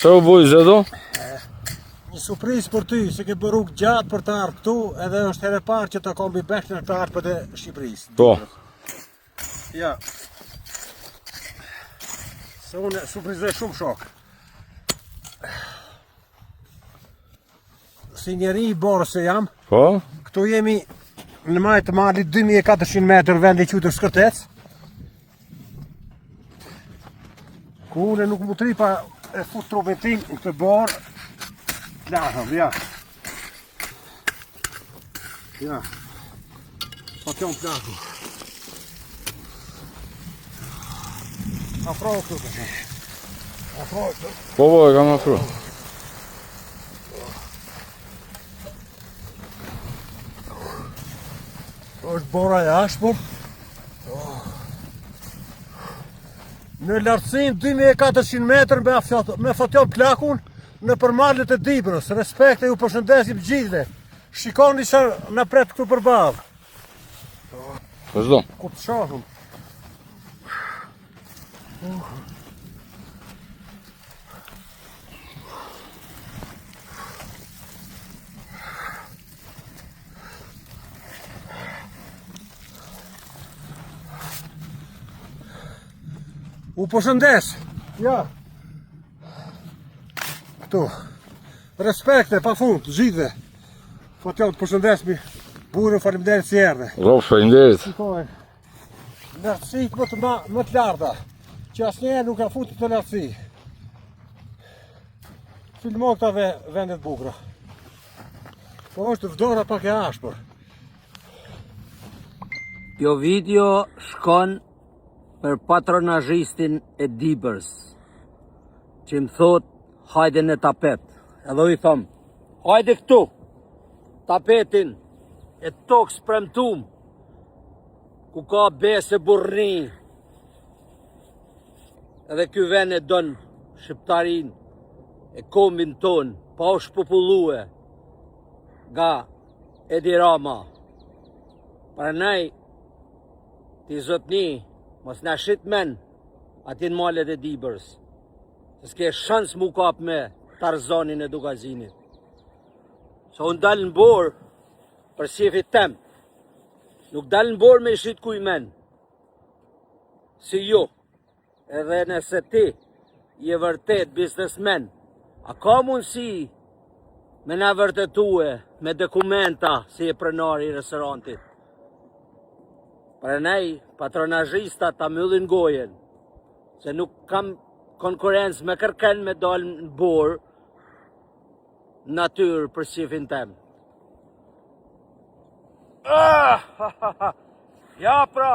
Qa u bujë zëdo? Një surprizë për ty, se ke bërë rrugë gjatë për të ardhur këtu, edhe është herë e parë që të kombi bashkë në të ardhur për Shqipërisë. Po. Ja. Se unë surprizoj shumë shok. Si njeri i borës se jam, Po? këtu jemi në majtë të malit 2400 metrë vendi qytër Skërtec. Ku unë nuk më tri pa e fut trupin tim në këtë borë. Plahëm, ja. Ja. Pa të jonë plahëm. Afro këtu të shumë. Afro këtu. Po, e kam afro. është bora e ashpër. Në lartësin 2400 metrë me Fatjon Plakun në përmalet e Dibrës. Respekte, ju përshëndesim gjithve. Shikoni që në pret këtu përballë. Vazhdo. Ku të shohëm. U përshëndes. Ja. Këtu. Respekte, pa fund, gjithve. Fatjon të përshëndesmi. Burën faleminderit si erdhe. Rof, faleminderit. Shikoj. Lartësit më të larta. Që asnjëherë nuk ka futur të lartësi. Filmo këta vendet bukura. Po është vdora pak e ashpër. Kjo video shkon për patronazhistin e Dibrës, që më thot hajde në tapet. Edhe i thom, hajde këtu, tapetin e tokës premtum, ku ka besë burrni. Edhe ky vend e don shqiptarin e kombin ton, pa u shpopullue nga Edi Rama. Prandaj ti zotni mos na shit men atin malet e Dibrës. Se s'ke shans mu kap me Tarzanin e Dugazinit. Se unë dal në borë për shefit tem. Nuk dal në borë me shit kuj men. Si ju, edhe nëse ti je vërtet biznesmen, a ka mundësi me na vërtetue me dokumenta si e pronari i restorantit? Prandaj patronazhistat ta mbyllin gojen, se nuk kam konkurrencë me kërken me dalë në borë natyrë për shefin tem. Ja pra,